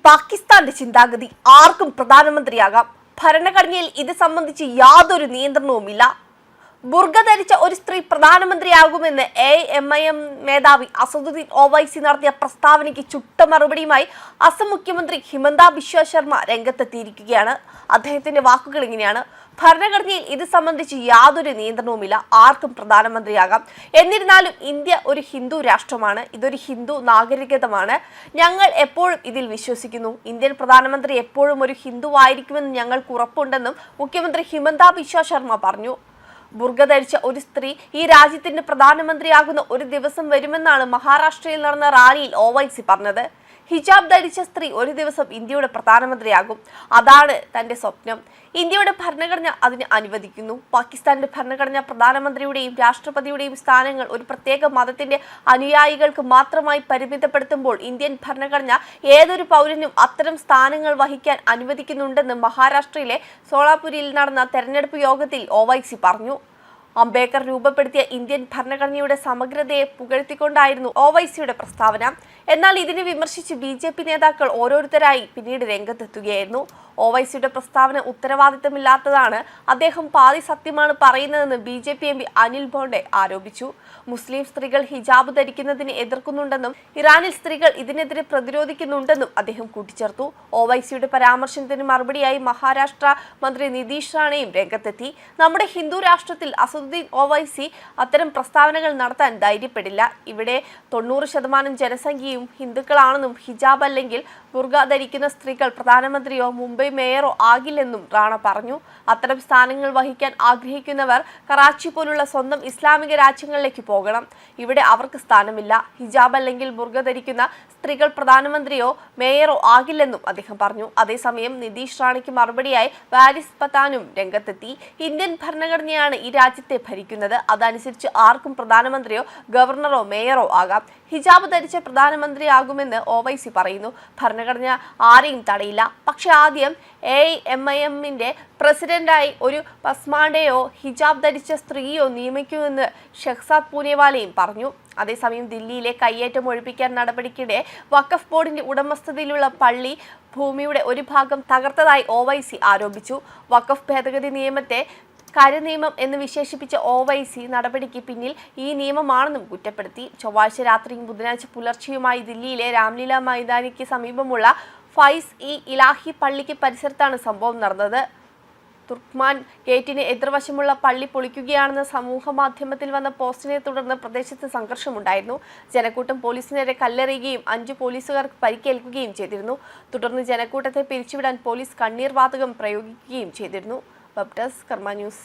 പാകിസ്ഥാന്റെ ചിന്താഗതി ആർക്കും പ്രധാനമന്ത്രിയാകാം. ഭരണഘടനയിൽ ഇത് സംബന്ധിച്ച് യാതൊരു നിയന്ത്രണവുമില്ല. ബുർഖ ധരിച്ച ഒരു സ്ത്രീ പ്രധാനമന്ത്രിയാകുമെന്ന് AIMIM മേധാവി അസദുദ്ദീൻ ഒവൈസി നടത്തിയ പ്രസ്താവനയ്ക്ക് ചുട്ട മറുപടിയുമായി അസം മുഖ്യമന്ത്രി ഹിമന്ത ബിശ്വ ശർമ്മ രംഗത്തെത്തിയിരിക്കുകയാണ്. അദ്ദേഹത്തിന്റെ വാക്കുകൾ ഇങ്ങനെയാണ്: ഭരണഘടനയിൽ ഇത് സംബന്ധിച്ച് യാതൊരു നിയന്ത്രണവുമില്ല, ആർക്കും പ്രധാനമന്ത്രിയാകാം. എന്നിരുന്നാലും ഇന്ത്യ ഒരു ഹിന്ദു രാഷ്ട്രമാണ്, ഇതൊരു ഹിന്ദു നാഗരികതമാണ്. ഞങ്ങൾ എപ്പോഴും ഇതിൽ വിശ്വസിക്കുന്നു. ഇന്ത്യൻ പ്രധാനമന്ത്രി എപ്പോഴും ഒരു ഹിന്ദുവായിരിക്കുമെന്ന് ഞങ്ങൾക്ക് ഉറപ്പുണ്ടെന്നും മുഖ്യമന്ത്രി ഹിമന്ത ബിശ്വ ശർമ്മ പറഞ്ഞു. ബുർഖ ധരിച്ച ഒരു സ്ത്രീ ഈ രാജ്യത്തിന്റെ പ്രധാനമന്ത്രിയാകുന്ന ഒരു ദിവസം വരുമെന്നാണ് മഹാരാഷ്ട്രയിൽ നടന്ന റാലിയിൽ ഒവൈസി പറഞ്ഞത്. ഹിജാബ് ധരിച്ച സ്ത്രീ ഒരു ദിവസം ഇന്ത്യയുടെ പ്രധാനമന്ത്രിയാകും, അതാണ് തന്റെ സ്വപ്നം. ഇന്ത്യയുടെ ഭരണഘടന അതിന് അനുവദിക്കുന്നു. പാകിസ്ഥാന്റെ ഭരണഘടന പ്രധാനമന്ത്രിയുടെയും രാഷ്ട്രപതിയുടെയും സ്ഥാനങ്ങൾ ഒരു പ്രത്യേക മതത്തിന്റെ അനുയായികൾക്ക് മാത്രമായി പരിമിതപ്പെടുത്തുമ്പോൾ ഇന്ത്യൻ ഭരണഘടന ഏതൊരു പൗരനും അത്തരം സ്ഥാനങ്ങൾ വഹിക്കാൻ അനുവദിക്കുന്നുണ്ടെന്ന് മഹാരാഷ്ട്രയിലെ സോളാപുരിയിൽ നടന്ന തെരഞ്ഞെടുപ്പ് യോഗത്തിൽ ഒവൈസി പറഞ്ഞു. അംബേദ്കർ രൂപപ്പെടുത്തിയ ഇന്ത്യൻ ഭരണഘടനയുടെ സമഗ്രതയെ പുകഴ്ത്തിക്കൊണ്ടായിരുന്നു ഒവൈസിയുടെ പ്രസ്താവന. എന്നാൽ ഇതിനെ വിമർശിച്ച് BJP നേതാക്കൾ ഓരോരുത്തരായി പിന്നീട് രംഗത്തെത്തുകയായിരുന്നു. ഒവൈസിയുടെ പ്രസ്താവന ഉത്തരവാദിത്തമില്ലാത്തതാണ്, അദ്ദേഹം പാതി സത്യമാണ് പറയുന്നതെന്ന് BJP MP അനിൽ ബോണ്ടെ ആരോപിച്ചു. മുസ്ലിം സ്ത്രീകൾ ഹിജാബ് ധരിക്കുന്നതിനെ എതിർക്കുന്നുണ്ടെന്നും ഇറാനിൽ സ്ത്രീകൾ ഇതിനെതിരെ പ്രതിരോധിക്കുന്നുണ്ടെന്നും അദ്ദേഹം കൂട്ടിച്ചേർത്തു. ഒവൈസിയുടെ പരാമർശത്തിന് മറുപടിയായി മഹാരാഷ്ട്ര മന്ത്രി നിതീഷ് റാണയും രംഗത്തെത്തി. നമ്മുടെ ഹിന്ദു രാഷ്ട്രത്തിൽ അസദുദ്ദീൻ ഒവൈസി അത്തരം പ്രസ്താവനകൾ നടത്താൻ ധൈര്യപ്പെടില്ല. ഇവിടെ 90% ജനസംഖ്യയും ഹിന്ദുക്കളാണെന്നും ഹിജാബ് അല്ലെങ്കിൽ ബുർഖ ധരിക്കുന്ന സ്ത്രീകൾ പ്രധാനമന്ത്രിയോ മുംബൈ മേയറോ ആകില്ലെന്നും റാണ പറഞ്ഞു. അത്തരം സ്ഥാനങ്ങൾ വഹിക്കാൻ ആഗ്രഹിക്കുന്നവർ കറാച്ചി പോലുള്ള സ്വന്തം ഇസ്ലാമിക രാജ്യങ്ങളിലേക്ക് പോകണം. ഇവിടെ അവർക്ക് സ്ഥാനമില്ല. ഹിജാബ് അല്ലെങ്കിൽ ബുർഖ ധരിക്കുന്ന സ്ത്രീകൾ പ്രധാനമന്ത്രിയോ മേയറോ ആകില്ലെന്നും അദ്ദേഹം പറഞ്ഞു. അതേസമയം നിതീഷ് റാണയ്ക്ക് മറുപടിയായി വാരിസ് പത്താനും രംഗത്തെത്തി. ഇന്ത്യൻ ഭരണഘടനയാണ് ഈ രാജ്യത്തെ ഭരിക്കുന്നത്, അതനുസരിച്ച് ആർക്കും പ്രധാനമന്ത്രിയോ ഗവർണറോ മേയറോ ആകാം. ഹിജാബ് ധരിച്ച പ്രധാനമന്ത്രിയാകുമെന്ന് ഒവൈസി പറയുന്നു. ഭരണഘടന ആരെയും തടയില്ല. പക്ഷെ ആദ്യം AIMIMന്റെ പ്രസിഡന്റായി ഒരു പസ്മാണ്ടയോ ഹിജാബ് ധരിച്ച സ്ത്രീയോ നിയമിക്കുമെന്ന് ഷെഹ്സാദ് പൂനെവാലയും പറഞ്ഞു. അതേസമയം ദില്ലിയിലെ കയ്യേറ്റം ഒഴിപ്പിക്കാൻ നടപടിക്കിടെ വഖഫ് ബോർഡിന്റെ ഉടമസ്ഥതയിലുള്ള പള്ളി ഭൂമിയുടെ ഒരു ഭാഗം തകർത്തതായി ഒവൈസി ആരോപിച്ചു. വഖഫ് ഭേദഗതി നിയമത്തെ കരിനിയമം എന്ന് വിശേഷിപ്പിച്ച ഒവൈസി നടപടിക്ക് പിന്നിൽ ഈ നിയമമാണെന്നും കുറ്റപ്പെടുത്തി. ചൊവ്വാഴ്ച രാത്രിയും ബുധനാഴ്ച പുലർച്ചെയുമായി ദില്ലിയിലെ രാംലീല മൈതാനിക്ക് സമീപമുള്ള ഫൈസ്-ഇ-ഇലാഹി പള്ളിക്ക് പരിസരത്താണ് സംഭവം നടന്നത്. തുർക്ക്മാൻ ഗേറ്റിന് എതിർവശമുള്ള പള്ളി പൊളിക്കുകയാണെന്ന സമൂഹ മാധ്യമത്തിൽ വന്ന പോസ്റ്റിനെ തുടർന്ന് പ്രദേശത്ത് സംഘർഷമുണ്ടായിരുന്നു. ജനക്കൂട്ടം പോലീസിന് നേരെ കല്ലെറിയുകയും 5 പോലീസുകാർക്ക് പരിക്കേൽക്കുകയും ചെയ്തിരുന്നു. തുടർന്ന് ജനക്കൂട്ടത്തെ പിരിച്ചുവിടാൻ പോലീസ് കണ്ണീർ വാതകം പ്രയോഗിക്കുകയും ചെയ്തിരുന്നു. വെബ് ഡെസ്ക് കർമ്മ ന്യൂസ്.